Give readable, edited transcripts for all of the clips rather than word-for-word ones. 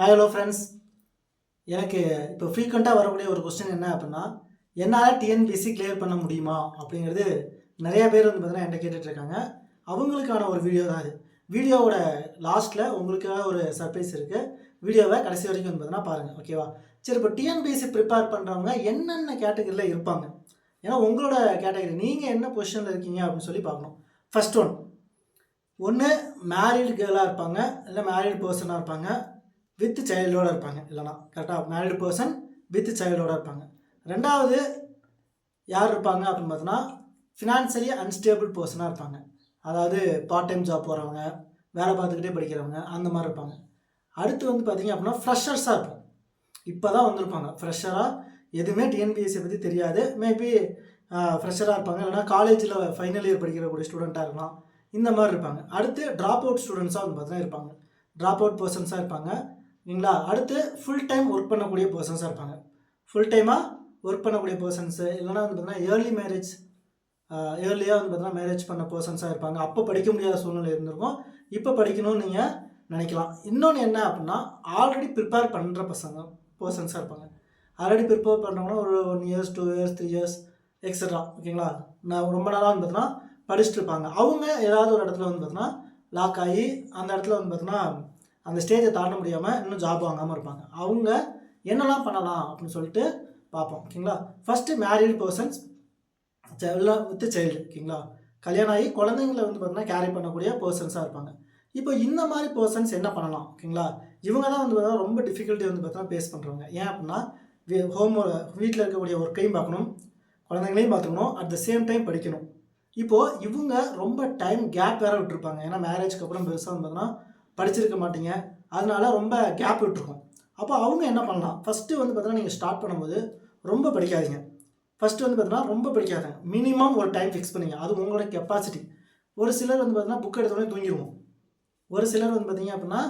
Hello friends. எனக்கு இப்போ ஃப்ரீக்வெண்ட்டாக வரக்கூடிய ஒரு கொஸ்டின் என்ன அப்படின்னா, என்னால் டிஎன்பிஎஸ்சி கிளியர் பண்ண முடியுமா அப்படிங்கிறது நிறைய பேர் வந்து பார்த்தீங்கன்னா என்கிட்ட கேட்டுட்ருக்காங்க. அவங்களுக்கான ஒரு வீடியோ தான் இது. வீடியோவோட லாஸ்ட்டில் உங்களுக்காக ஒரு சர்ப்ரைஸ் இருக்குது. வீடியோவை கடைசி வரைக்கும் வந்து பார்த்தீங்கன்னா பாருங்கள், ஓகேவா? சரி, இப்போ டிஎன்பிஎஸ்சி ப்ரிப்பேர் பண்ணுறவங்க என்னென்ன கேட்டகரியில் இருப்பாங்க, ஏன்னா உங்களோட கேட்டகரி நீங்கள் என்ன பொசிஷனில் இருக்கீங்க அப்படின்னு சொல்லி பார்க்கணும். ஃபர்ஸ்ட் ஒன்று மேரிடு கேர்ளாக இருப்பாங்க, இல்லை மேரிடு பர்சனாக இருப்பாங்க, வித் சைல்டோடு இருப்பாங்க. இல்லைனா கரெக்டாக மேரிடு பர்சன் வித் சைல்டோடு இருப்பாங்க. ரெண்டாவது யார் இருப்பாங்க அப்படின்னு பார்த்தோன்னா, ஃபினான்ஷியலி அன்ஸ்டேபிள் பர்சனாக இருப்பாங்க. அதாவது பார்ட் டைம் ஜாப் போகிறவங்க, வேலை பார்த்துக்கிட்டே படிக்கிறவங்க, அந்த மாதிரி இருப்பாங்க. அடுத்து வந்து பார்த்திங்க அப்படின்னா ஃப்ரெஷர்ஸாக இருப்போம். இப்போ தான் வந்திருப்பாங்க ஃப்ரெஷராக, எதுவுமே டிஎன்பிஎஸ்சி பற்றி தெரியாது. மேபி ஃப்ரெஷராக இருப்பாங்க, இல்லைனா காலேஜில் ஃபைனல் இயர் படிக்கிறக்கூடிய ஸ்டூடெண்ட்டாக இருக்கலாம். இந்த மாதிரி இருப்பாங்க. அடுத்து ட்ராப் அவுட் ஸ்டூடெண்ட்ஸாக வந்து பார்த்தீங்கன்னா இருப்பாங்க. ட்ராப் அவுட் பர்சன்ஸாக இருப்பாங்க, இல்லைங்களா? அடுத்து ஃபுல் டைம் ஒர்க் பண்ணக்கூடிய பர்சன்ஸாக இருப்பாங்க. ஃபுல் டைமாக ஒர்க் பண்ணக்கூடிய பர்சன்ஸு, இல்லைனா வந்து பார்த்தீங்கன்னா ஏர்லியாக வந்து பார்த்தீங்கன்னா மேரேஜ் பண்ண பர்சன்ஸாக இருப்பாங்க. அப்போ படிக்க முடியாத சூழ்நிலை இருந்திருக்கும், இப்போ படிக்கணும்னு நீங்கள் நினைக்கலாம். இன்னொன்று என்ன அப்படின்னா, ஆல்ரெடி ப்ரிப்பேர் பண்ணுற பர்சன்ஸாக இருப்பாங்க. ஆல்ரெடி ப்ரிப்பேர் பண்ணுறவங்கன்னா ஒரு 1 இயர்ஸ் 2 இயர்ஸ் 3 இயர்ஸ் எக்ஸட்ரா, ஓகேங்களா? நான் ரொம்ப நாளாக வந்து பார்த்தீங்கன்னா படிச்சுட்டு இருப்பாங்க. அவங்க ஏதாவது ஒரு இடத்துல வந்து பார்த்தீங்கன்னா லாக் ஆகி அந்த இடத்துல வந்து பார்த்தீங்கன்னா அந்த ஸ்டேஜை தாண்ட முடியாமல் இன்னும் ஜாப் வாங்காமல் இருப்பாங்க. அவங்க என்னெல்லாம் பண்ணலாம் அப்படின்னு சொல்லிட்டு பார்ப்போம், ஓகேங்களா? First married persons with child, ஓகேங்களா? கல்யாணம் ஆகி குழந்தைங்களை வந்து பார்த்தீங்கன்னா கேரி பண்ணக்கூடிய பர்சன்ஸாக இருப்பாங்க. இப்போ இந்த மாதிரி பர்சன்ஸ் என்ன பண்ணலாம், ஓகேங்களா? இவங்க தான் வந்து பார்த்தீங்கன்னா ரொம்ப டிஃபிகல்ட்டி வந்து பார்த்தீங்கன்னா ஃபேஸ் பண்ணுறவங்க. ஏன் அப்படின்னா வீட்டில் இருக்கக்கூடிய ஒர்க்கையும் பார்க்கணும், குழந்தைங்களையும் பார்த்துக்கணும், அட் த சேம் டைம் படிக்கணும். இப்போது இவங்க ரொம்ப டைம் கேப் வேறு விட்டுருப்பாங்க. ஏன்னா மேரேஜ்க்கு அப்புறம் பெருசாக வந்து பார்த்தீங்கன்னா படிச்சிருக்க மாட்டீங்க, அதனால ரொம்ப கேப் விட்டுருக்கும். அப்போ அவங்க என்ன பண்ணலாம், ஃபஸ்ட்டு வந்து பார்த்தீங்கன்னா நீங்கள் ஸ்டார்ட் பண்ணும்போது ரொம்ப படிக்காதீங்க. ஃபஸ்ட்டு வந்து பார்த்தீங்கன்னா ரொம்ப படிக்காதீங்க. மினிமம் ஒரு டைம் ஃபிக்ஸ் பண்ணிங்க, அது உங்களோட கெப்பாசிட்டி. ஒரு சிலர் வந்து பார்த்தீங்கன்னா புக் எடுத்தோடனே தூங்கிடுவோம். ஒரு சிலர் வந்து பார்த்தீங்க அப்படின்னா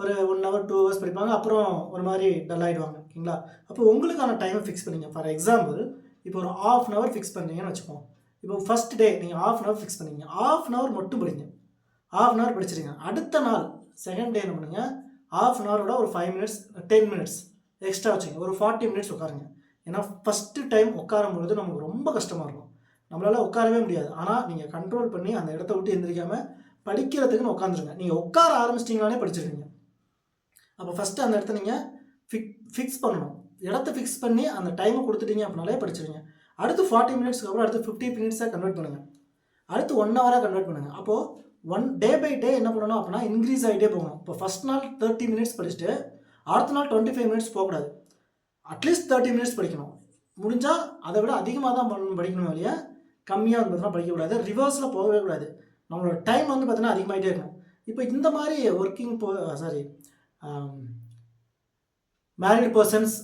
ஒரு 1 ஹவர் 2 ஹவர்ஸ் படிப்பாங்க, அப்புறம் ஒரு மாதிரி டல் ஆகிடுவாங்க, ஓகேங்களா? அப்போ உங்களுக்கான டைமை ஃபிக்ஸ் பண்ணிங்க. ஃபார் எக்ஸாம்பிள், இப்போ ஒரு ½ அன் ஹவர் ஃபிக்ஸ் பண்ணுறீங்கன்னு வச்சுப்போம். இப்போ ஃபஸ்ட் டே நீங்கள் ½ அன் ஹவர் ஃபிக்ஸ் பண்ணிங்க, ½ அன் ஹவர் மட்டும் படிங்க. ½ அன் ஹவர் படிச்சிருங்க. அடுத்த நாள் செகண்ட் டே என்ன பண்ணுங்கள், ½ அன் ஹவரோட ஒரு 5 மினிட்ஸ் 10 மினிட்ஸ் எக்ஸ்ட்ரா வச்சுங்க, ஒரு 40 மினிட்ஸ் உட்காருங்க. ஏன்னா ஃபஸ்ட்டு டைம் உட்காரும் பொழுது நமக்கு ரொம்ப கஷ்டமாக இருக்கும், நம்மளால் உட்காரவே முடியாது. ஆனால் நீங்கள் கண்ட்ரோல் பண்ணி அந்த இடத்த விட்டு எந்திரிக்காமல் படிக்கிறதுக்குன்னு உட்காந்துருங்க. நீங்கள் உட்கார ஆரம்பிச்சிட்டிங்களானே படிச்சிருக்கீங்க. அப்போ ஃபஸ்ட்டு அந்த இடத்த நீங்கள் ஃபிக்ஸ் பண்ணணும். இடத்த ஃபிக்ஸ் பண்ணி அந்த டைமை கொடுத்துட்டீங்க அப்படின்னாலே படிச்சிருங்க. அடுத்து 40 மினிட்ஸ்க்கு அப்புறம் அடுத்து 50 மினிட்ஸாக கன்வெர்ட் பண்ணுங்கள். அடுத்து 1 ஹவராக கன்வெர்ட் பண்ணுங்கள். அப்போது டே பை டே என்ன பண்ணணும் அப்படின்னா இன்க்ரீஸ் ஆகிட்டே போகணும். இப்போ ஃபஸ்ட் நாள் 30 மினிட்ஸ் படிச்சுட்டு அடுத்த நாள் 25 மினிட்ஸ் போகக்கூடாது. அட்லீஸ்ட் 30 மினிட்ஸ் படிக்கணும். முடிஞ்சால் அதை விட அதிகமாக தான் படிக்கணும், இல்லையா? கம்மியாக வந்து பார்த்தீங்கன்னா படிக்கக்கூடாது. ரிவர்ஸில் போகவே கூடாது. நம்மளோட டைம் வந்து பார்த்தீங்கன்னா அதிகமாகிட்டே இருக்கணும். இப்போ இந்த மாதிரி மேரிட் பர்சன்ஸ்,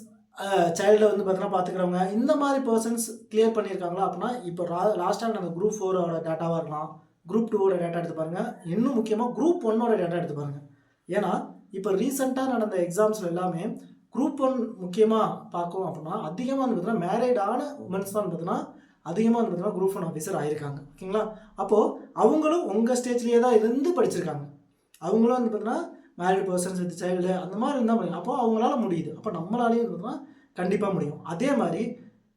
சைல்டை வந்து பார்த்தீங்கன்னா பார்த்துக்கிறவங்க, இந்த மாதிரி பர்சன்ஸ் கிளியர் பண்ணியிருக்காங்களா அப்படின்னா, இப்போ லாஸ்ட்டாக நடந்த குரூப் 4ஓட டேட்டாவாக இருக்கலாம், குரூப் 2ஓட டேட்டா எடுத்து பாருங்கள், இன்னும் முக்கியமாக குரூப் 1ஓட டேட்டா எடுத்து பாருங்கள். ஏன்னா இப்போ ரீசெண்டாக நடந்த எக்ஸாம்ஸில் எல்லாமே குரூப் 1 முக்கியமாக பார்க்கும் அப்படின்னா அதிகமாக வந்து பார்த்தீங்கன்னா மேரிடான உமன்ஸ் தான் பார்த்தீங்கன்னா அதிகமாக வந்து பார்த்தீங்கன்னா குரூப் 1 ஆஃபீஸர் ஆகியிருக்காங்க, ஓகேங்களா? அப்போது அவங்களும் உங்கள் ஸ்டேஜ்லேயே தான் இருந்து படிச்சிருக்காங்க. அவங்களும் வந்து பார்த்தீங்கன்னா மேரிட் பர்சன்ஸ் வித் சைல்டு அந்த மாதிரி இருந்தால் முடியும். அப்போது அவங்களால முடியுது, அப்போ நம்மளாலேயும் பார்த்தீங்கன்னா கண்டிப்பாக முடியும். அதே மாதிரி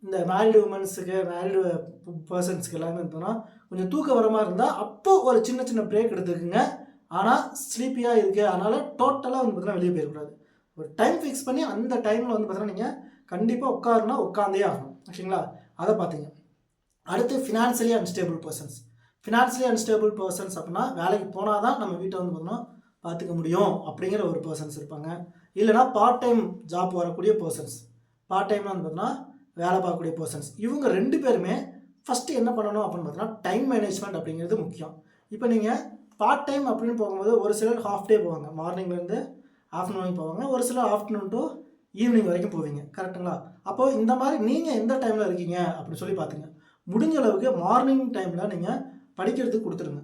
இந்த மேரிடு உமன்ஸுக்கு மேரிடு பர்சன்ஸுக்கு எல்லாமே பார்த்தோன்னா கொஞ்சம் தூக்க வர மாதிரி இருந்தால் அப்போது ஒரு சின்ன சின்ன பிரேக் எடுத்துக்குங்க. ஆனால் ஸ்லீப்பியாக இருக்குது, அதனால் டோட்டலாக வந்து பார்த்தீங்கன்னா வெளியே போயிடக்கூடாது. ஒரு டைம் ஃபிக்ஸ் பண்ணி அந்த டைமில் வந்து பார்த்தீங்கன்னா நீங்கள் கண்டிப்பாக உட்காருனா உட்காந்தே ஆகணும், ஓகேங்களா? அதை பார்த்தீங்க. அடுத்து financially unstable persons. Financially unstable persons அப்படின்னா வேலைக்கு போனால் தான் நம்ம வீட்டை வந்து பார்த்தோன்னா பார்த்துக்க முடியும் அப்படிங்கிற ஒரு பர்சன்ஸ் இருப்பாங்க. இல்லைனா பார்ட் டைம் ஜாப் வரக்கூடிய பர்சன்ஸ், பார்ட் டைம்லாம் வந்து பார்த்தீங்கன்னா வேலை பார்க்கக்கூடிய பர்சன்ஸ். இவங்க 2 பேருமே ஃபஸ்ட்டு என்ன பண்ணணும் அப்படின்னு பார்த்தீங்கன்னா டைம் மேனேஜ்மெண்ட் அப்படிங்கிறது முக்கியம். இப்போ நீங்கள் பார்ட் டைம் அப்படின்னு போகும்போது ஒரு சிலர் ஹாஃப் டே போவாங்க, மார்னிங்லேருந்து ஆஃப்டர்நூன் வரைக்கும் போவாங்க, ஒரு சிலர் ஆஃப்டர்நூன் டு ஈவினிங் வரைக்கும் போவீங்க, கரெக்டுங்களா? அப்போது இந்த மாதிரி நீங்கள் எந்த டைமில் இருக்கீங்க அப்படின்னு சொல்லி பார்த்துங்க. முடிஞ்ச அளவுக்கு மார்னிங் டைமில் நீங்கள் படிக்கிறதுக்கு கொடுத்துருங்க.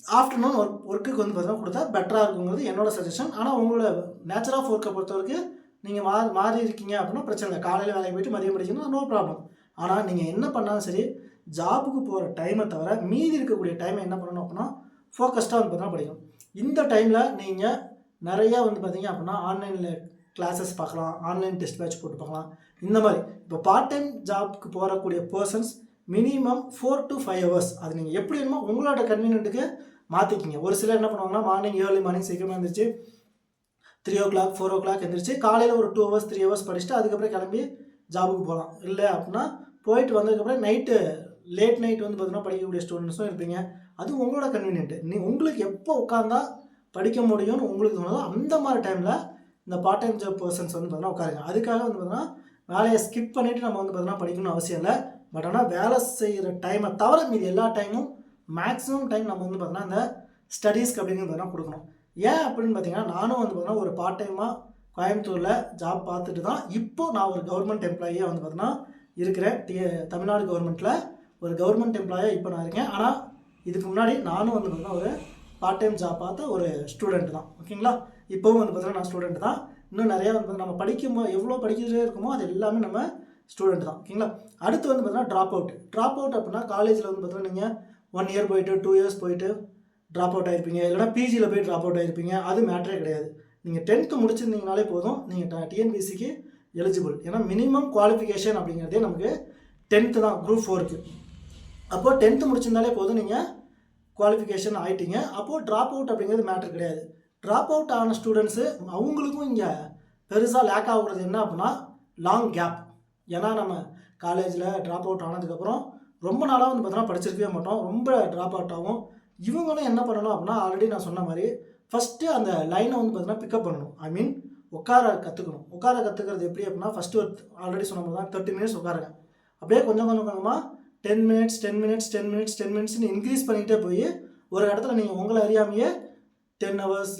ஆஃப்டர்நூன் ஒர்க்குக்கு வந்து பார்த்தீங்கன்னா கொடுத்தா பெட்டராக இருக்குங்கிறது என்னோடய சஜஷன். ஆனால் உங்களோட நேச்சர் ஆஃப் ஒர்க்கை பொறுத்தவரைக்கும் நீங்கள் மாறி இருக்கீங்க அப்படின்னா பிரச்சனை இல்லை. காலையில் வேலைக்கு போய்ட்டு மதியம் படிக்கணும், நோ ப்ராப்ளம். ஆனால் நீங்கள் என்ன பண்ணாலும் சரி, ஜாபுக்கு போகிற டைமை தவிர மீதி இருக்கக்கூடிய டைமை என்ன பண்ணணும் அப்படின்னா ஃபோக்கஸ்டாக வந்து பார்த்தீங்கன்னா படிக்கணும். இந்த டைமில் நீங்கள் நிறையா வந்து பார்த்திங்க அப்படின்னா ஆன்லைனில் கிளாஸஸ் பார்க்கலாம், ஆன்லைன் டெஸ்ட் பேட்ச் போட்டு பார்க்கலாம். இந்த மாதிரி இப்போ பார்ட் டைம் ஜாப்க்கு போகக்கூடிய பர்சன்ஸ் மினிமம் 4 to 5 hours அது நீங்கள் எப்படி வேணுமோ உங்களோட கன்வீனியன்ட்டுக்கு மாற்றிக்கிங்க. ஒரு சிலர் என்ன பண்ணுவாங்கன்னா ஏர்லி மார்னிங் சீக்கிரமாக எழுந்திரிச்சு 3 o'clock 4 o'clock எழுந்திரிச்சு காலையில் ஒரு 2 hours 3 hours படிச்சுட்டு அதுக்கப்புறம் கிளம்பி ஜாபுக்கு போகலாம். இல்லை அப்படின்னா போயிட்டு வந்ததுக்கப்புறம் லேட் நைட் வந்து பார்த்தீங்கன்னா படிக்கக்கூடிய ஸ்டூடெண்ட்ஸும் இருப்பீங்க. அது உங்களோட கன்வீனியன்ட்டு. உங்களுக்கு எப்போ உட்காந்தா படிக்க முடியும்னு உங்களுக்கு தோணுதோ அந்த மாதிரி டைமில் இந்த பார்ட் டைம் ஜாப் பர்சன்ஸ் வந்து பார்த்தீங்கன்னா உட்காருங்க. அதுக்காக வந்து பார்த்தீங்கன்னா வேலையை ஸ்கிப் பண்ணிவிட்டு நம்ம வந்து பார்த்தீங்கன்னா படிக்கணும்னு அவசியம் இல்லை. பட் ஆனால் வேலை செய்கிற டைமை தவிர மீது எல்லா டைமும் மேக்ஸிமம் டைம் நம்ம வந்து பார்த்தீங்கன்னா இந்த ஸ்டடீஸ்க்கு அப்படிங்கிறது பார்த்தீங்கன்னா கொடுக்கணும். ஏன் அப்படின்னு பார்த்தீங்கன்னா நானும் வந்து பார்த்தீங்கன்னா ஒரு பார்ட் டைமாக கோயம்புத்தூரில் ஜாப் பார்த்துட்டு தான் இப்போது நான் ஒரு கவர்மெண்ட் எம்ப்ளாயியாக வந்து பார்த்தீங்கன்னா இருக்கிறேன். தமிழ்நாடு கவர்மெண்ட்டில் ஒரு கவர்மெண்ட் எம்ப்ளாயாக இப்போ நான் இருக்கேன். ஆனால் இதுக்கு முன்னாடி நானும் வந்து பார்த்தீங்கன்னா ஒரு பார்ட் டைம் ஜாப் பார்த்த ஒரு ஸ்டூடெண்ட் தான். ஓகேங்களா? இப்போவும் வந்து பார்த்தீங்கன்னா நான் ஸ்டூடெண்ட் தான். இன்னும் நிறையா வந்து நம்ம படிக்கும்போது எவ்வளோ படிக்கிறதே இருக்குமோ அது எல்லாமே நம்ம ஸ்டூடெண்ட் தான். ஓகேங்களா? அடுத்து வந்து பார்த்தீங்கன்னா ட்ராப் அவுட் அப்படின்னா காலேஜில் வந்து பார்த்தீங்கன்னா நீங்கள் 1 year போயிட்டு 2 years போயிட்டு ட்ராப் அவுட் ஆகிருப்பீங்க, இல்லைனா பிஜியில் போய் ட்ராப் அவுட் ஆகிருப்பீங்க. அது மேட்டரே கிடையாது. நீங்கள் 10th முடிச்சிருந்தீங்கனாலே போதும், நீங்கள் டிஎன்பிசிக்கு எலிஜிபிள். ஏன்னா மினிமம் குவாலிஃபிகேஷன் அப்படிங்கிறதே நமக்கு 10th தான் Group 4க்கு. அப்போது 10th முடிச்சிருந்தாலே போதும், நீங்கள் குவாலிஃபிகேஷன் ஆகிட்டீங்க. அப்போது ட்ராப் அவுட் அப்படிங்கிறது மேட்ரு கிடையாது. ட்ராப் அவுட் ஆன ஸ்டூடெண்ட்ஸு அவங்களுக்கும் இங்கே பெருசாக லேக் ஆகுறது என்ன அப்படின்னா லாங் கேப். ஏன்னா நம்ம காலேஜில் ட்ராப் அவுட் ஆனதுக்கப்புறம் ரொம்ப நாளாக வந்து பார்த்தோன்னா படிச்சிருக்கவே மாட்டோம், ரொம்ப ட்ராப் அவுட் ஆகும். இவங்களும் என்ன பண்ணணும் அப்படின்னா ஆல்ரெடி நான் சொன்ன மாதிரி ஃபஸ்ட்டு அந்த லைனை வந்து பார்த்தீங்கன்னா பிக்கப் பண்ணணும். ஐ மீன் உட்கார கற்றுக்கிறது எப்படி அப்படின்னா ஃபஸ்ட்டு ஆல்ரெடி சொன்ன மாதிரி தான் 30 minutes உட்காருங்க. அப்படியே கொஞ்சம் கொஞ்சமாக 10 minutes இன்க்ரீஸ் பண்ணிகிட்டே போய் ஒரு இடத்துல நீங்கள் உங்களை அறியாமையே 10 hours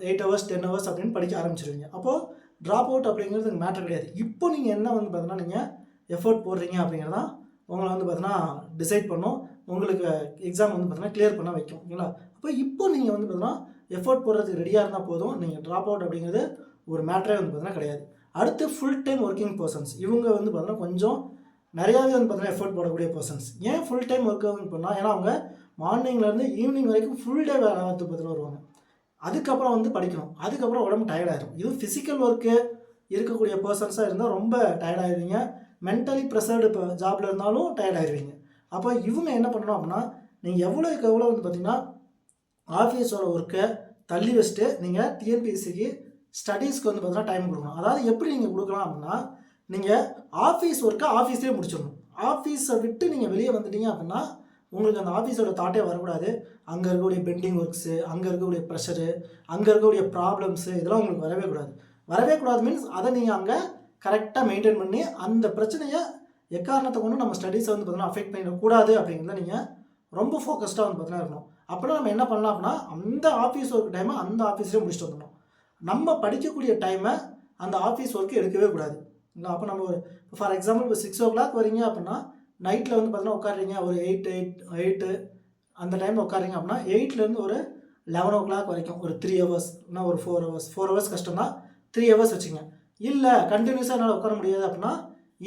8 hours 10 hours அப்படின்னு படிக்க ஆரம்பிச்சிருவீங்க. அப்போது ட்ராப் அவுட் அப்படிங்கிறது மேட்டர் கிடையாது. இப்போ நீங்கள் என்ன வந்து பார்த்தீங்கன்னா நீங்கள் எஃபர்ட் போடுறீங்க அப்படிங்கிறதான் உங்களை வந்து பார்த்தீங்கன்னா டிசைட் பண்ணும், உங்களுக்கு எக்ஸாம் வந்து பார்த்தீங்கன்னா கிளியர் பண்ண வைக்கும். ஓகேங்களா? அப்போ இப்போ நீங்கள் வந்து பார்த்தீங்கன்னா எஃபர்ட் போடுறதுக்கு ரெடியாக இருந்தால் போதும். நீங்கள் ட்ராப் அவுட் அப்படிங்கிறது ஒரு மேட்டரே வந்து பார்த்தீங்கன்னா கிடையாது. அடுத்து ஃபுல் டைம் ஒர்க்கிங் பர்சன்ஸ். இவங்க வந்து பார்த்தீங்கன்னா கொஞ்சம் நிறையாவே வந்து பார்த்தீங்கன்னா எஃபர்ட் போடக்கூடிய பர்சன்ஸ். ஏன் ஃபுல் டைம் ஒர்க்கிங் பண்ணால், ஏன்னா அவங்க மார்னிங்லேருந்து ஈவினிங் வரைக்கும் ஃபுல் டே வேலை பார்த்து பார்த்துட்டு வருவாங்க. அதுக்கப்புறம் வந்து படிக்கணும், அதுக்கப்புறம் உடம்பு டயர்டாயிரும். இது ஃபிசிக்கல் ஒர்க்கு இருக்கக்கூடிய பர்சன்ஸாக இருந்தால் ரொம்ப டயர்டாயிருவீங்க. மென்டலி ப்ரெஷர்டு இப்போ ஜாபில் இருந்தாலும் டயர்டாயிருவீங்க. அப்போ இவங்க என்ன பண்ணணும் அப்படின்னா நீங்கள் எவ்வளோக்கு எவ்வளோ வந்து பார்த்திங்கன்னா ஆஃபீஸோட ஒர்க்கை தள்ளி வச்சுட்டு நீங்கள் டிஎன்பிஎஸ்சிக்கு ஸ்டடீஸ்க்கு வந்து பார்த்தீங்கன்னா டைம் கொடுக்கணும். அதாவது எப்படி நீங்கள் கொடுக்கலாம் அப்படின்னா நீங்கள் ஆஃபீஸ் ஒர்க்கை ஆஃபீஸ்லேயே முடிச்சிடணும். ஆஃபீஸை விட்டு நீங்கள் வெளியே வந்துட்டீங்க அப்படின்னா உங்களுக்கு அந்த ஆஃபீஸோட தாட்டே வரக்கூடாது. அங்கே இருக்கக்கூடிய பெண்டிங் ஒர்க்ஸு, அங்கே இருக்கக்கூடிய ப்ரெஷரு, அங்கே இருக்கக்கூடிய ப்ராப்ளம்ஸு, இதெல்லாம் உங்களுக்கு வரவே கூடாது மீன்ஸ் அதை நீங்கள் அங்கே கரெக்டாக மெயின்டைன் பண்ணி அந்த பிரச்சனையை எக்காரணத்தை கொண்டு நம்ம ஸ்டடீஸை வந்து பார்த்தீங்கன்னா அஃபெக்ட் பண்ணிடக்கூடாது அப்படிங்கிறத நீங்கள் ரொம்ப ஃபோக்கஸ்டாக வந்து பார்த்தீங்கன்னா இருக்கணும். அப்படின்னா நம்ம என்ன பண்ணலாம் அப்படின்னா அந்த ஆஃபீஸ் ஒர்க் டைமை அந்த ஆஃபீஸ்லேயே முடிச்சுட்டு வந்துடணும். நம்ம படிக்கக்கூடிய டைமை அந்த ஆஃபீஸ் ஒர்க்கு எடுக்கவே கூடாது. இல்லை அப்போ நம்ம ஒரு ஃபார் எக்ஸாம்பிள் இப்போ 6 o'clock வரீங்க அப்படின்னா நைட்டில் வந்து பார்த்தீங்கன்னா உட்காடுறீங்க ஒரு 8 அந்த டைமில் உட்காரிங்க அப்படின்னா 8லேருந்து ஒரு 11 o'clock வரைக்கும் ஒரு 3 hours இல்லைனா ஒரு 4 hours கஷ்டம் தான், 3 hours வச்சுங்க. இல்லை கண்டினியூஸாக என்னால் உட்கார முடியாது அப்படின்னா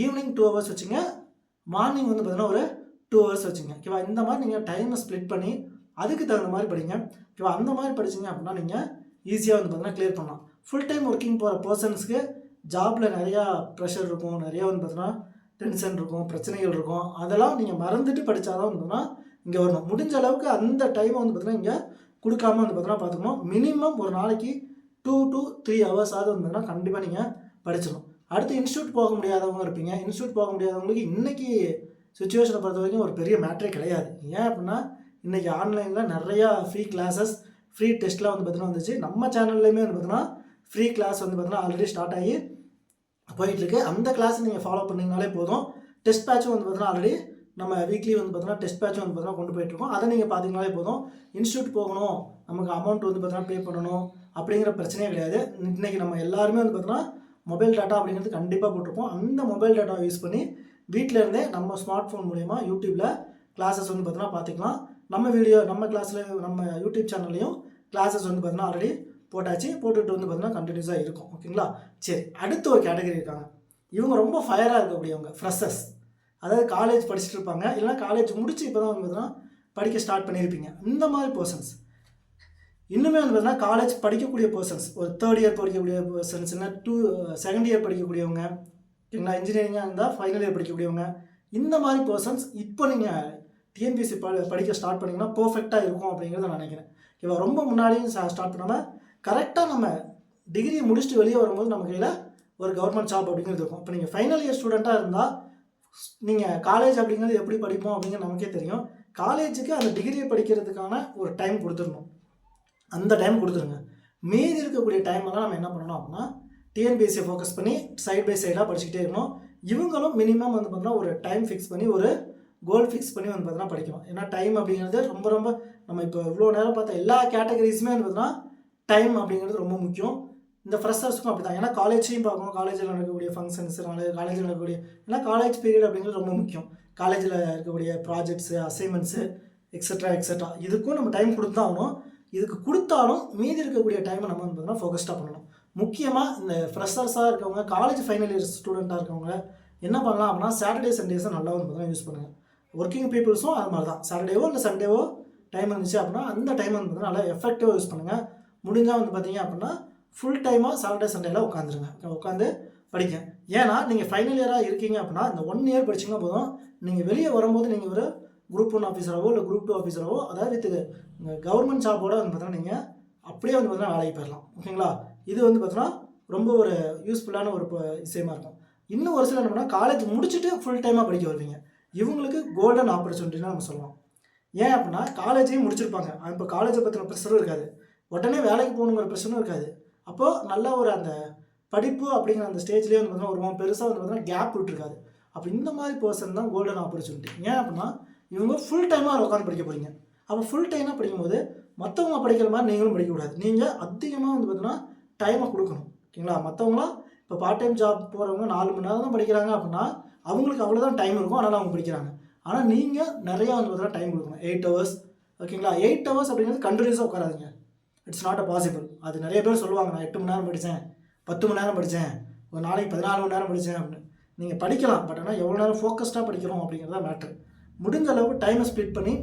ஈவினிங் 2 hours வச்சுங்க, மார்னிங் வந்து பார்த்தீங்கன்னா ஒரு 2 hours வச்சுங்க. ஓகேவா? இந்த மாதிரி நீங்கள் டைமை ஸ்ப்ளிட் பண்ணி அதுக்கு தகுந்த மாதிரி படிங்க. ஓகேவா? அந்த மாதிரி படிச்சிங்க அப்படின்னா நீங்கள் ஈஸியாக வந்து பார்த்தீங்கன்னா கிளியர் பண்ணலாம். ஃபுல் டைம் ஒர்க்கிங் போகிற பர்சன்ஸ்க்கு ஜாபில் நிறையா ப்ரெஷர் இருக்கும், நிறையா வந்து பார்த்தீங்கன்னா டென்ஷன் இருக்கும், பிரச்சனைகள் இருக்கும். அதெல்லாம் நீங்கள் மறந்துட்டு படித்தாதான் வந்து பார்த்தீங்கன்னா இங்கே வரணும். முடிஞ்ச அளவுக்கு அந்த டைமை வந்து பார்த்தீங்கன்னா இங்கே கொடுக்காமல் வந்து பார்த்தீங்கன்னா பார்த்துக்கணும். மினிமம் ஒரு நாளைக்கு 2 to 3 hours ஆகுது வந்து பார்த்தீங்கன்னா கண்டிப்பாக நீங்கள் படிச்சிடணும். அடுத்து இன்ஸ்டியூட் போக முடியாதவங்க இருப்பீங்க. இன்ஸ்டியூட் போக முடியாதவங்களுக்கு இன்றைக்கி சுச்சுவேஷனை பொறுத்த வரைக்கும் ஒரு பெரிய மேட்டரே கிடையாது. ஏன் அப்படின்னா இன்றைக்கி ஆன்லைனில் நிறையா ஃப்ரீ கிளாஸஸ், ஃப்ரீ டெஸ்ட்லாம் வந்து பார்த்தீங்கன்னா வந்துச்சு. நம்ம சேனல்லையுமே வந்து பார்த்தீங்கன்னா ஃப்ரீ கிளாஸ் வந்து பார்த்தீங்கன்னா ஆல்ரெடி ஸ்டார்ட் ஆகி போயிட்டுருக்கு. அந்த கிளாஸ் நீங்கள் ஃபாலோ பண்ணிங்கனாலே போதும். டெஸ்ட் பேட்சும் வந்து பார்த்தீங்கன்னா ஆல்ரெடி நம்ம வீக்லி வந்து பார்த்தீங்கன்னா டெஸ்ட் பேட்சும் வந்து பார்த்தீங்கன்னா கொண்டு போயிட்டுருக்கோம். அதை நீங்கள் பார்த்தீங்கனாலே போதும். இன்ஸ்டியூட் போகணும், நமக்கு அமௌண்ட் வந்து பார்த்தீங்கன்னா பே பண்ணணும் அப்படிங்கிற பிரச்சனையே கிடையாது. இன்றைக்கி நம்ம எல்லாருமே வந்து பார்த்தீங்கன்னா மொபைல் டேட்டா அப்படிங்கிறது கண்டிப்பாக போட்டிருப்போம். அந்த மொபைல் டேட்டாவை யூஸ் பண்ணி வீட்டில் இருந்தே நம்ம ஸ்மார்ட் ஃபோன் மூலிமா யூடியூப்பில் கிளாஸஸ் வந்து பார்த்தீங்கன்னா பார்த்துக்கலாம். நம்ம கிளாஸில் நம்ம யூடியூப் சேனல்லையும் கிளாஸஸ் வந்து பார்த்தீங்கன்னா ஆல்ரெடி போட்டுட்டு வந்து பார்த்தீங்கன்னா கண்டினியூஸாக இருக்கும். ஓகேங்களா? சரி, அடுத்து ஒரு கேட்டகரி இருக்காங்க. இவங்க ரொம்ப ஃபயராக இருக்கக்கூடியவங்க, ஃப்ரெஷர்ஸ். அதாவது காலேஜ் படிச்சுட்டு இருப்பாங்க, இல்லைனா காலேஜ் முடிச்சு இப்போ தான் வந்து பார்த்தீங்கன்னா படிக்க ஸ்டார்ட் பண்ணியிருப்பீங்க. இந்த மாதிரி பர்சன்ஸ் இன்னுமே வந்து பார்த்தீங்கன்னா காலேஜ் படிக்கக்கூடிய பர்சன்ஸ், ஒரு தேர்ட் இயர் படிக்கக்கூடிய பர்சன்ஸ், இல்லை செகண்ட் இயர் படிக்கக்கூடியவங்க, ஓகேங்களா, இன்ஜினியரிங்காக இருந்தால் ஃபைனல் இயர் படிக்கக்கூடியவங்க, இந்த மாதிரி பர்சன்ஸ் இப்போ நீங்கள் டிஎன்பிஎஸ்சி படிக்க ஸ்டார்ட் பண்ணிங்கன்னா பர்ஃபெக்டாக இருக்கும் அப்படிங்கிறத நான் நினைக்கிறேன். ஓகேவா, ரொம்ப முன்னாடியும் ஸ்டார்ட் பண்ணாமல் கரெக்டாக நம்ம டிகிரியை முடிச்சுட்டு வெளியே வரும்போது நம்ம கையில் ஒரு கவர்மெண்ட் ஜாப் அப்படிங்கிறது இருக்கும். இப்போ நீங்கள் ஃபைனல் இயர் ஸ்டூடெண்ட்டாக இருந்தால் நீங்கள் காலேஜ் அப்படிங்கிறது எப்படி படிப்போம் அப்படிங்கிறது நமக்கே தெரியும். காலேஜுக்கு அந்த டிகிரியை படிக்கிறதுக்கான ஒரு டைம் கொடுத்துடணும். அந்த டைம் கொடுத்துருங்க. மீதி இருக்கக்கூடிய டைமெல்லாம் நம்ம என்ன பண்ணணும் அப்படின்னா டிஎன்பிஎஸ்சியை ஃபோக்கஸ் பண்ணி சைட் பை சைடாக படிச்சுக்கிட்டே இருக்கணும். இவங்களும் மினிமம் வந்து பார்த்தீங்கன்னா ஒரு டைம் ஃபிக்ஸ் பண்ணி ஒரு கோல் ஃபிக்ஸ் பண்ணி வந்து பார்த்தீங்கன்னா படிக்கணும். ஏன்னா டைம் அப்படிங்கிறது ரொம்ப ரொம்ப நம்ம இப்போ இவ்வளோ நேரம் பார்த்த எல்லா கேட்டகரிஸுமே வந்து பார்த்தீங்கன்னா டைம் அப்படிங்கிறது ரொம்ப முக்கியம். இந்த ஃப்ரெஷர்ஸுக்கும் அப்படி தான். ஏன்னா காலேஜையும் பார்க்கணும், காலேஜில் நடக்கக்கூடிய ஃபங்க்ஷன்ஸ், காலேஜில் நடக்கக்கூடிய, ஏன்னா காலேஜ் பீரியட் அப்படிங்கிறது ரொம்ப முக்கியம். காலேஜில் இருக்கக்கூடிய ப்ராஜெக்ட்ஸு, அசைன்மெண்ட்ஸு, எக்ஸட்ரா இதுக்கும் நம்ம டைம் கொடுத்தாகணும். இதுக்கு கொடுத்தாலும் மீதி இருக்கக்கூடிய டைமை நம்ம வந்து பார்த்தீங்கன்னா ஃபோக்கஸ்டாக பண்ணணும். முக்கியமாக இந்த ஃப்ரெஷர்ஸாக இருக்கவங்க, காலேஜ் ஃபைனல் இயர் ஸ்டூடெண்ட்டாக இருக்கவங்க என்ன பண்ணலாம் அப்படின்னா சாட்டர்டே சண்டேஸை நல்லா வந்து பார்த்தீங்கன்னா யூஸ் பண்ணுங்கள். ஒர்க்கிங் பீப்புள்ஸும் அது மாதிரி தான். சாட்டர்டேவோ இல்லை சண்டேவோ டைம் இருந்துச்சு அப்படின்னா அந்த டைம் வந்து பார்த்தீங்கன்னா நல்லா எஃபெக்டிவாக யூஸ் பண்ணுங்கள். முடிஞ்சால் வந்து பார்த்தீங்க அப்படின்னா ஃபுல் டைமாக சாட்டர்டே சண்டேல உட்காந்துருங்க, உட்காந்து படிங்க. ஏன்னா நீங்கள் ஃபைனல் இயராக இருக்கீங்க அப்படின்னா இந்த 1 இயர் படிச்சிங்கன்னா போதும். நீங்கள் வெளியே வரும்போது நீங்கள் ஒரு குரூப் 1 ஆஃபீஸராகவோ இல்லை குரூப் 2 ஆஃபீஸராகவோ, அதாவது வித் கவர்மெண்ட் ஜாபோட வந்து பார்த்தீங்கன்னா நீங்கள் அப்படியே வந்து பார்த்தீங்கன்னா வேலைக்கு போயிடலாம். ஓகேங்களா, இது வந்து பார்த்தீங்கன்னா ரொம்ப ஒரு யூஸ்ஃபுல்லான ஒரு விஷயமா இருக்கும். இன்னும் ஒரு சில என்ன பண்ணால் காலேஜ் முடிச்சுட்டு ஃபுல் டைமாக படிக்க வருவீங்க. இவங்களுக்கு கோல்டன் ஆப்பர்ச்சுனிட்டின்னு நம்ம சொல்லலாம். ஏன் அப்படின்னா காலேஜையும் முடிச்சிருப்பாங்க. இப்போ காலேஜை பற்றின ப்ரெஷரும் இருக்காது, உடனே வேலைக்கு போகணுங்கிற ப்ரெஷரும் இருக்காது. அப்போது நல்ல ஒரு அந்த படிப்பு அப்படிங்கிற அந்த ஸ்டேஜ்லேயே வந்து பார்த்தீங்கன்னா வருவோம், பெருசாக வந்து பார்த்தீங்கன்னா கேப் விட்டுருக்காது. அப்போ இந்த மாதிரி பர்சன் தான் கோல்டன் ஆப்பர்ச்சுனிட்டி. ஏன் அப்படின்னா இவங்க ஃபுல் டைமாக உட்காந்து படிக்க போகிறீங்க. அப்போ ஃபுல் டைமாக படிக்கும்போது மற்றவங்க படிக்கிற மாதிரி நீங்களும் படிக்கக்கூடாது. நீங்கள் அதிகமாக வந்து பார்த்தீங்கன்னா டைமை கொடுக்கணும். ஓகேங்களா, மற்றவங்களாம் இப்போ பார்ட் டைம் ஜாப் போகிறவங்க 4 மணி நேரம் தான் படிக்கிறாங்க அப்படின்னா அவங்களுக்கு அவ்வளோதான் டைம் இருக்கும், அதனால் அவங்க படிக்கிறாங்க. ஆனால் நீங்கள் நிறையா வந்து பார்த்தீங்கன்னா டைம் கொடுக்கணும். 8 hours. ஓகேங்களா, 8 hours அப்படிங்கிறது கண்டினியூஸாக உட்காராதீங்க. It's not a possible. அது நிறைய பேர் சொல்லுவாங்க, நான் 8 மணி நேரம் படித்தேன், 10 மணி நேரம் படித்தேன், ஒரு நாளைக்கு 14 மணி நேரம் படித்தேன் அப்படின்னு. நீங்கள் படிக்கலாம், பட் ஆனால் எவ்வளோ நேரம் ஃபோக்கஸ்டாக படிக்கிறோம் அப்படிங்கிறத மேட்ரு. முடிஞ்ச அளவுக்கு டைமை ஸ்ப்ளிட் பண்ணி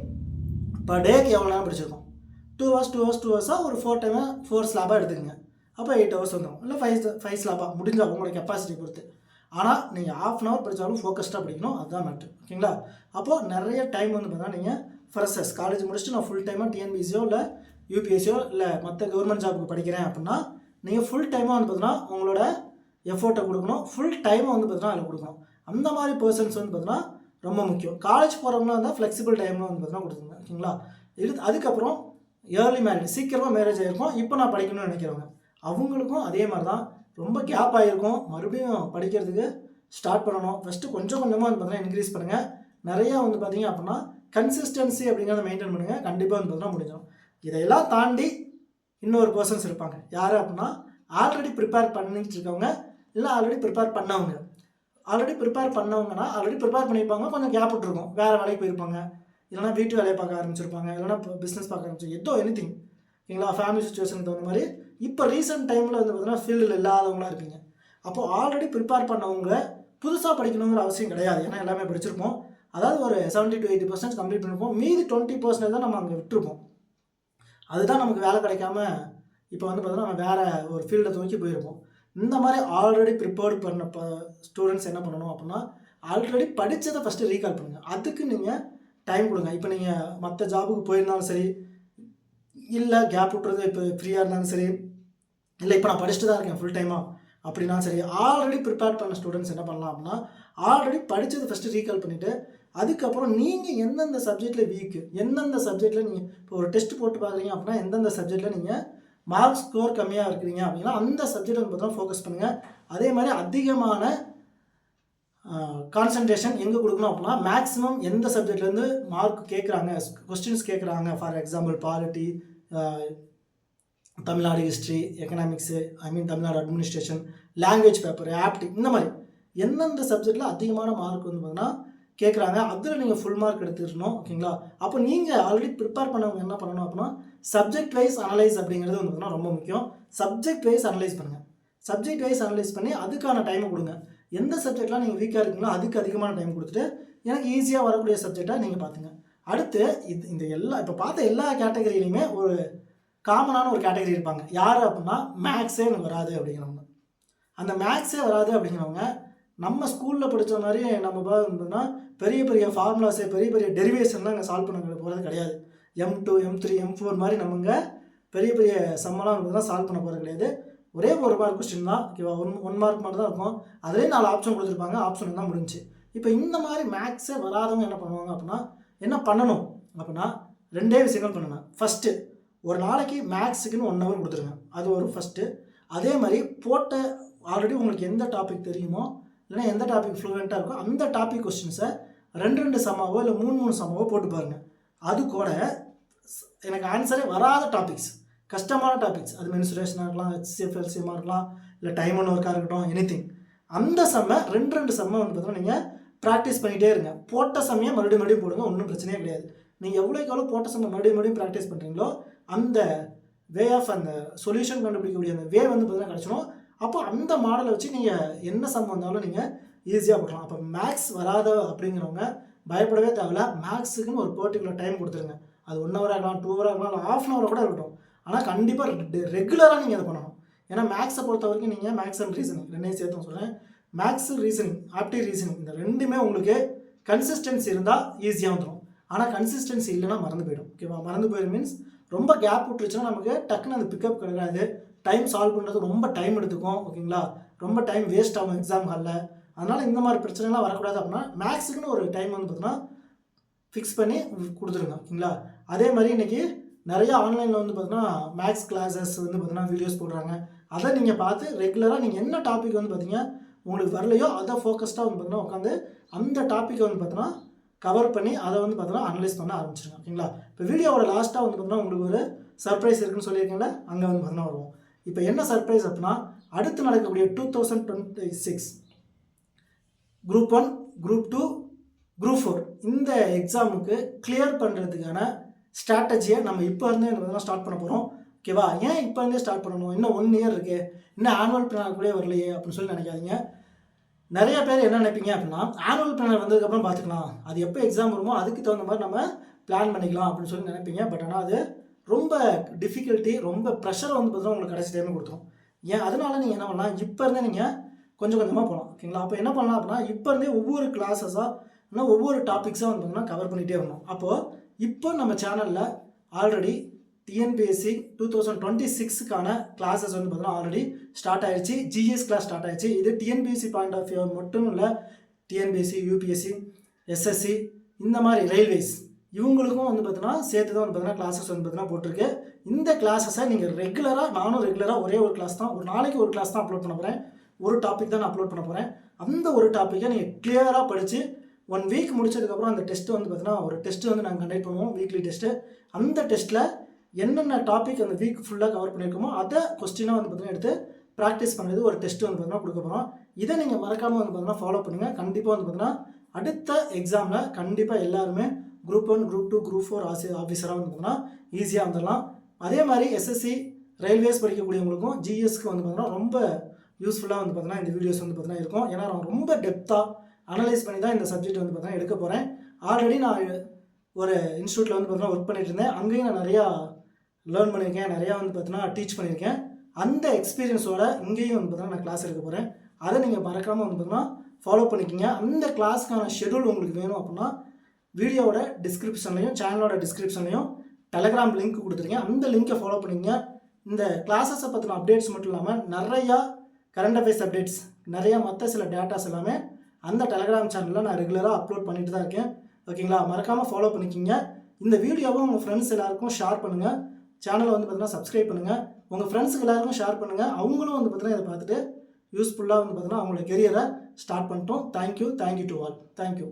இப்போ டேக்கு எவ்வளோ நேரம் படிச்சிருக்கோம், 2 hours 2 hours 2 hours ஒரு 4 ஸ்லாபாக எடுத்துக்கங்க. அப்போ 8 hours வந்துடும், இல்லை 5 ஸ்லாபாக முடிஞ்சால் உங்களோட கெப்பாசிட்டி பொறுத்து. ஆனால் நீங்கள் 1/2 hour படித்தாலும் ஃபோக்கஸ்டாக படிக்கணும், அதுதான் மேட்ரு. ஓகேங்களா, அப்போது நிறைய டைம் வந்து பார்த்தீங்கன்னா நீங்கள் ஃப்ரெஷர்ஸ் காலேஜ் முடிச்சுட்டு நான் ஃபுல் டைமாக டிஎன்பிசியோ இல்லை யூபிஎஸ்சியோ இல்லை மற்ற கவர்மெண்ட் ஜாபுக்கு படிக்கிறேன் அப்படின்னா நீங்கள் ஃபுல் டைமாக வந்து பார்த்தீங்கன்னா உங்களோட எஃபோர்ட்டை கொடுக்கணும், ஃபுல் டைமை வந்து பார்த்தீங்கன்னா அதில் கொடுக்கணும். அந்த மாதிரி பர்சன்ஸ் வந்து பார்த்தீங்கன்னா ரொம்ப முக்கியம். காலேஜ் போகிறவங்களாம் இருந்தால் ஃப்ளெக்சிபிள் டைமில் வந்து பார்த்தீங்கன்னா கொடுத்துருங்க. ஓகேங்களா, அதுக்கப்புறம் ஏர்லி மேரேஜ், சீக்கிரமாக மேரேஜ் ஆகிருக்கும், இப்போ நான் படிக்கணும்னு நினைக்கிறவங்க அவங்களுக்கும் அதே மாதிரி தான். ரொம்ப கேப் ஆகிருக்கும், மறுபடியும் படிக்கிறதுக்கு ஸ்டார்ட் பண்ணணும். ஃபஸ்ட்டு கொஞ்சம் கொஞ்சமாக வந்து பார்த்தீங்கன்னா இன்க்ரீஸ் பண்ணுங்கள். நிறையா வந்து பார்த்தீங்க அப்படின்னா கன்சிஸ்டன்சி அப்படிங்கிறத மெயின்டைன் பண்ணுங்கள், கண்டிப்பாக வந்து பார்த்தீங்கன்னா முடிஞ்சிடும். இதையெல்லாம் தாண்டி இன்னொரு பர்சன்ஸ் இருப்பாங்க. யார் அப்படின்னா ஆல்ரெடி ப்ரிப்பேர் பண்ணிட்டு இருக்கவங்க, இல்லை ஆல்ரெடி ப்ரிப்பேர் பண்ணவங்க. ஆல்ரெடி ப்ரிப்பேர் பண்ணவங்கன்னா ஆல்ரெடி ப்ரிப்பேர் பண்ணியிருப்பாங்க, கொஞ்சம் கேப் விட்டுருக்கும், வேறு வேலைக்கு போயிருப்பாங்க, இல்லைனா வீட்டு வேலையை பார்க்க ஆரம்பிச்சிருப்பாங்க, இல்லைனா பிஸ்னஸ் பார்க்க ஆரம்பிச்சு ஏதோ எனிதிங். ஓகேங்களா, ஃபேமிலி சுச்சுவேஷனுக்கு தகுந்த மாதிரி இப்போ ரீசெண்ட் டைமில் வந்து பார்த்தீங்கன்னா ஃபீல்டில் இல்லாதவங்களாக இருப்பீங்க. அப்போது ஆல்ரெடி ப்ரிப்பேர் பண்ணவங்க புதுசாக படிக்கணுங்கிற அவசியம் கிடையாது, ஏன்னா எல்லாமே படிச்சிருப்போம். அதாவது ஒரு 70 to 80% கம்ப்ளீட் பண்ணியிருப்போம், மீதி 20% தான் நம்ம அங்கே விட்டுருப்போம். அதுதான் நமக்கு வேலை கிடைக்காம இப்போ வந்து பார்த்தீங்கன்னா நம்ம வேறு ஒரு ஃபீல்டை நோக்கி போயிருப்போம். இந்த மாதிரி ஆல்ரெடி ப்ரிப்பேர்டு பண்ண ஸ்டூடெண்ட்ஸ் என்ன பண்ணணும் அப்படின்னா ஆல்ரெடி படித்ததை ஃபஸ்ட்டு ரீகால் பண்ணுங்கள். அதுக்கு நீங்கள் டைம் கொடுங்க. இப்போ நீங்கள் மற்ற ஜாபுக்கு போயிருந்தாலும் சரி, இல்லை கேப் விட்டுறது இப்போ ஃப்ரீயாக இருந்தாலும் சரி, இல்லை இப்போ நான் படிச்சுட்டு தான் இருக்கேன் ஃபுல் டைமாக அப்படின்னா சரி, ஆல்ரெடி ப்ரிப்பேர் பண்ண ஸ்டூடெண்ட்ஸ் என்ன பண்ணலாம் அப்படின்னா ஆல்ரெடி படித்ததை ஃபஸ்ட்டு ரீகால் பண்ணிவிட்டு அதுக்கப்புறம் நீங்கள் எந்தெந்த சப்ஜெக்டில் வீக்கு, எந்தெந்த சப்ஜெக்டில் நீங்கள் இப்போ ஒரு டெஸ்ட் போட்டு பார்க்குறீங்க அப்படின்னா எந்தெந்த சப்ஜெக்டில் நீங்கள் மார்க் ஸ்கோர் கம்மியாக இருக்கிறீங்க அப்படின்னா அந்த சப்ஜெக்ட் வந்து பார்த்தா ஃபோக்கஸ் பண்ணுங்கள். அதே மாதிரி அதிகமான கான்சன்ட்ரேஷன் எங்கே கொடுக்கணும் அப்படின்னா மேக்ஸிமம் எந்த சப்ஜெக்ட்லேருந்து மார்க் கேட்குறாங்க, கொஸ்டின்ஸ் கேட்குறாங்க, for example polity, Tamil Nadu history, economics, Tamil Nadu administration, language paper, ஆப்டி, இந்த மாதிரி எந்தெந்த சப்ஜெக்டில் அதிகமான மார்க் வந்து பார்த்தீங்கன்னா கேட்குறாங்க அதில் நீங்கள் ஃபுல் மார்க் எடுத்துக்கணும். ஓகேங்களா, அப்போ நீங்கள் ஆல்ரெடி ப்ரிப்பேர் பண்ணவங்க என்ன பண்ணணும் அப்படின்னா சப்ஜெக்ட் வைஸ் அனலைஸ் அப்படிங்கிறது வந்து பார்த்தீங்கன்னா ரொம்ப முக்கியம். சப்ஜெக்ட் வைஸ் அனலைஸ் பண்ணுங்கள். சப்ஜெக்ட் வைஸ் அனலைஸ் பண்ணி அதுக்கான டைமை கொடுங்க. எந்த சப்ஜெக்ட்லாம் நீங்கள் வீக்காக இருக்கீங்களோ அதுக்கு அதிகமான டைம் கொடுத்துட்டு எனக்கு ஈஸியாக வரக்கூடிய சப்ஜெக்டாக நீங்கள் பார்த்துங்க. அடுத்து இந்த இப்போ பார்த்த எல்லா கேட்டகரியிலையுமே ஒரு காமனான ஒரு கேட்டகரி இருப்பாங்க. யார் அப்படின்னா மேக்ஸே எனக்கு வராது அப்படிங்கிறவங்க. அந்த மேக்ஸே வராது அப்படிங்கிறவங்க நம்ம ஸ்கூலில் படித்த மாதிரி நம்ம பார்த்தோம்னா பெரிய பெரிய ஃபார்முலாஸு பெரிய பெரிய டெரிவேஷன்லாம் இங்கே சால்வ் பண்ண போகிறது கிடையாது. M2 M3 M4 மாதிரி நம்மங்க பெரிய பெரிய சம்மெல்லாம் தான் சால்வ் பண்ண போகிறது கிடையாது. ஒரே ஒரு மார்க் கொஸ்டின் தான், ஓகேவா? ஒன் மார்க் மட்டும் தான் இருக்கும். அதிலே 4 ஆப்ஷன் கொடுத்துருப்பாங்க. ஆப்ஷன் தான் முடிஞ்சு. இப்போ இந்த மாதிரி மேக்ஸே வராதவங்க என்ன பண்ணுவாங்க அப்படின்னா, என்ன பண்ணணும் அப்படின்னா 2 விஷயங்கள் பண்ணணும். ஃபஸ்ட்டு, ஒரு நாளைக்கு மேக்ஸுக்குன்னு 1 ஹவர் கொடுத்துருங்க. அது ஒரு ஃபஸ்ட்டு. அதே மாதிரி போட்ட ஆல்ரெடி உங்களுக்கு எந்த டாபிக் தெரியுமோ இல்லைனா எந்த டாபிக் ஃப்ளூவெண்ட்டாக இருக்கோ அந்த டாபிக் கொஸ்டின்ஸை 2 சம்மாவோ இல்லை 3 சம்மாவோ போட்டு பாருங்கள். அது கூட எனக்கு ஆன்சரே வராத டாபிக்ஸ், கஷ்டமான டாபிக்ஸ், அது மென்சுரேஷனாக இருக்கலாம், HCF LCM இருக்கலாம், இல்லை டைம் அண்ட் ஒர்க்காக இருக்கட்டும், எனிதிங், அந்த சம்மை 2 சம்மை வந்து பார்த்தீங்கன்னா நீங்கள் ப்ராக்டிஸ் பண்ணிகிட்டே இருங்க. போட்ட சம்மையை மறுபடியும் போடுங்க, ஒன்றும் பிரச்சனையே கிடையாது. நீங்கள் எவ்வளோக்கு எவ்வளோ போட்ட சம்மை மறுபடியும் ப்ராக்டிஸ் பண்ணுறீங்களோ அந்த வே ஆஃப் அந்த சொல்யூஷன் கண்டுபிடிக்கக்கூடிய அந்த வே வந்து பார்த்தீங்கன்னா கிடச்சிடும். அப்போ அந்த மாடலை வச்சு நீங்கள் என்ன சம் வந்தாலும் நீங்கள் ஈஸியாக போடலாம். அப்போ மேக்ஸ் வராத அப்படிங்கிறவங்க பயப்படவே தேவையில்ல. மேக்ஸுக்குன்னு ஒரு பர்டிகுலர் டைம் கொடுத்துருங்க. அது 1 ஹவர் ஆகலாம், 2 ஹவர் ஆகலாம், இல்லை ½ ஹவர் கூட இருக்கட்டும். ஆனால் கண்டிப்பாக ரெகுலராக நீங்கள் அதை பண்ணணும். ஏன்னா மேக்ஸை பொறுத்த வரைக்கும் நீங்கள் மேக்ஸ் அண்ட் ரீசனிங் 2 சேர்த்து சொல்கிறேன். மேக்ஸு ரீசனிங், ஆப்டி ரீசனிங், இந்த 2மே உங்களுக்கு கன்சிஸ்டன்சி இருந்தால் ஈஸியாக வந்துடும். ஆனால் கன்சிஸ்டன்சி இல்லைன்னா மறந்து போயிடும். ஓகேவா? மறந்து போயிடும் மீன்ஸ் ரொம்ப கேப் விட்டுருச்சுன்னா நமக்கு டக்குன்னு அந்த பிக்கப் கிடையாது. டைம் சால்வ் பண்ணுறது ரொம்ப டைம் எடுத்துக்கும். ஓகேங்களா? ரொம்ப டைம் வேஸ்ட் ஆகும் எக்ஸாம் ஹாலில். அதனால் இந்த மாதிரி பிரச்சனைலாம் வரக்கூடாது அப்படின்னா மேக்ஸுக்குன்னு ஒரு டைம் வந்து பார்த்தீங்கன்னா ஃபிக்ஸ் பண்ணி கொடுத்துருங்க. ஓகேங்களா? அதே மாதிரி இன்றைக்கி நிறைய ஆன்லைனில் வந்து பார்த்தீங்கன்னா மேக்ஸ் கிளாஸஸ் வந்து பார்த்தீங்கன்னா வீடியோஸ் போடுறாங்க. அதை நீங்கள் பார்த்து ரெகுலராக நீங்கள் என்ன டாபிக் வந்து பார்த்தீங்கன்னா உங்களுக்கு வரலையோ அதை ஃபோக்கஸ்டாக வந்து பார்த்தீங்கன்னா உட்காந்து அந்த டாப்பிக்கை வந்து பார்த்தீங்கன்னா கவர் பண்ணி அதை வந்து பார்த்தீங்கன்னா அனலைஸ் பண்ண ஆரம்பிச்சிருங்க. ஓகேங்களா? இப்போ வீடியோவோட லாஸ்ட்டாக வந்து பார்த்தீங்கன்னா உங்களுக்கு ஒரு சர்ப்ரைஸ் இருக்குன்னு சொல்லியிருக்கீங்களா, அங்கே வந்து பார்த்தீங்கன்னா வருவோம். இப்போ என்ன சர்ப்ரைஸ் அப்படின்னா, அடுத்து நடக்கக்கூடிய 2026 குரூப் 1, குரூப் 2, குரூப் 4 இந்த எக்ஸாமுக்கு கிளியர் பண்ணுறதுக்கான ஸ்ட்ராட்டஜியை நம்ம இப்போ இருந்தே ஸ்டார்ட் பண்ண போகிறோம். ஓகேவா? ஏன் இப்போ இருந்தே ஸ்டார்ட் பண்ணணும்? இன்னும் 1 இயர் இருக்குது, இன்னும் ஆனுவல் பிளான் கூட வரலையே அப்படின்னு சொல்லி நினைக்காதீங்க. நிறைய பேர் என்ன நினைப்பீங்க அப்படின்னா, ஆனுவல் பிளான் வந்ததுக்கப்புறம் பார்த்துக்கலாம், அது எப்போ எக்ஸாம் வருமோ அதுக்கு தகுந்த மாதிரி நம்ம பிளான் பண்ணிக்கலாம் அப்படின்னு சொல்லி நினைப்பீங்க. பட் ஆனால் அது ரொம்ப டிஃபிகல்ட்டி, ரொம்ப ப்ரெஷரை வந்து பார்த்தீங்கன்னா உங்களுக்கு கடைசி டைமே கொடுத்துரும். ஏன் அதனால நீங்கள் என்ன பண்ணலாம், இப்போ இருந்தே நீங்கள் கொஞ்சம் கொஞ்சமாக போகலாம். ஓகேங்களா? அப்போ என்ன பண்ணலாம் அப்படின்னா, இப்போ இருந்தே ஒவ்வொரு கிளாஸஸாக இன்னும் ஒவ்வொரு டாபிக்ஸாக வந்து பார்த்தீங்கன்னா கவர் பண்ணிகிட்டே வரணும். அப்போது இப்போ நம்ம சேனலில் ஆல்ரெடி டிஎன்பிஎஸ்சி 2026க்கான கிளாஸஸ் வந்து பார்த்தீங்கன்னா ஆல்ரெடி ஸ்டார்ட் ஆகிடுச்சு. ஜிஎஸ் கிளாஸ் ஸ்டார்ட் ஆகிடுச்சு. இது டிஎன்பிஎஸ்சி பாயிண்ட் ஆஃப் வியூ மட்டும் இல்லை, டிஎன்பிஎஸ்சி, யூபிஎஸ்சி, எஸ்எஸ்சி, இந்த மாதிரி ரயில்வேஸ் இவங்களுக்கும் வந்து பார்த்தீங்கன்னா சேர்த்து தான் வந்து பார்த்தீங்கன்னா கிளாஸஸ் வந்து பார்த்தீங்கன்னா போட்டிருக்கு. இந்த கிளாஸஸை நீங்கள் ரெகுலராக, நானும் ரெகுலராக ஒரே ஒரு கிளாஸ் தான், ஒரு நாளைக்கு ஒரு கிளாஸ் தான் அப்லோட் பண்ண போகிறேன். ஒரு டாபிக் தான் நான் அப்லோட் பண்ண போகிறேன். அந்த ஒரு டாப்பிக்கை நீங்கள் கிளியராக படித்து 1 வீக் முடிச்சதுக்கப்புறம் அந்த டெஸ்ட்டு வந்து பார்த்தீங்கன்னா ஒரு டெஸ்ட்டு வந்து நாங்கள் கண்டக்ட் பண்ணுவோம், வீக்லி டெஸ்ட்டு. அந்த டெஸ்ட்டில் என்னென்ன டாபிக் அந்த வீக் ஃபுல்லாக கவர் பண்ணியிருக்கோமோ அதை கொஸ்டினாக வந்து பார்த்தீங்கன்னா எடுத்து ப்ராக்டிஸ் பண்ணுறது ஒரு டெஸ்ட்டு வந்து பார்த்தீங்கன்னா கொடுக்க போகிறோம். இதை நீங்கள் மறக்காமல் வந்து பார்த்தீங்கன்னா ஃபாலோ பண்ணுங்கள். கண்டிப்பாக வந்து பார்த்தீங்கன்னா அடுத்த எக்ஸாமில் கண்டிப்பாக எல்லாருமே குரூப் 1, குரூப் 2, குரூப் 4 ஆஃபீஸராக வந்து பார்த்தீங்கன்னா ஈஸியாக வந்துடலாம். அதே மாதிரி எஸ்எஸ்சி, ரயில்வேஸ் படிக்கக்கூடியவங்களுக்கும் ஜிஎஸ்க்கு வந்து பார்த்தீங்கன்னா ரொம்ப யூஸ்ஃபுல்லாக வந்து பார்த்தீங்கன்னா இந்த வீடியோஸ் வந்து பார்த்தீங்கன்னா இருக்கும். ஏன்னா நான் ரொம்ப டெப்த்தாக அனலைஸ் பண்ணி தான் இந்த சப்ஜெக்ட் வந்து பார்த்தீங்கன்னா எடுக்க போகிறேன். ஆல்ரெடி நான் ஒரு இன்ஸ்டியூட்டில் வந்து பார்த்தீங்கன்னா ஒர்க் பண்ணிட்டு இருந்தேன். அங்கேயும் நான் நிறையா லேர்ன் பண்ணியிருக்கேன், நிறையா வந்து பார்த்தீங்கன்னா டீச் பண்ணியிருக்கேன். அந்த எக்ஸ்பீரியன்ஸோட இங்கேயும் வந்து பார்த்தீங்கன்னா நான் கிளாஸ் எடுக்க போகிறேன். அதை நீங்கள் மறக்காமல் வந்து பார்த்தீங்கன்னா ஃபாலோ பண்ணிக்கிங்க. அந்த கிளாஸ்க்கான ஷெடியூல் உங்களுக்கு வேணும் அப்படின்னா வீடியோவோட டிஸ்கிரிப்ஷன்லையும் சேனலோட டிஸ்கிரிப்ஷன்லையும் டெலகிராம் லிங்க் கொடுத்துருங்க. அந்த லிங்க்கை ஃபாலோ பண்ணிங்க. இந்த கிளாஸஸை பற்றின அப்டேட்ஸ் மட்டும் இல்லாமல் நிறையா கரண்ட் அஃபேர்ஸ் அப்டேட்ஸ், நிறையா மற்ற சில டேட்டாஸ் எல்லாமே அந்த டெலகிராம் சேனலில் நான் ரெகுலராக அப்லோட் பண்ணிட்டு தான் இருக்கேன். ஓகேங்களா? மறக்காமல் ஃபாலோ பண்ணிக்கிங்க. இந்த வீடியோவை உங்கள் ஃப்ரெண்ட்ஸ் எல்லாருக்கும் ஷேர் பண்ணுங்கள். சேனலை வந்து பார்த்தீங்கன்னா சப்ஸ்கிரைப் பண்ணுங்கள். உங்கள் ஃப்ரெண்ட்ஸுக்கு எல்லாருக்கும் ஷேர் பண்ணுங்கள். அவங்களும் வந்து பார்த்தீங்கன்னா இதை பார்த்துட்டு யூஸ்ஃபுல்லாக வந்து பார்த்தீங்கன்னா அவங்களோட கெரியரை ஸ்டார்ட் பண்ணிட்டோம். Thank you to all. தேங்க்யூ.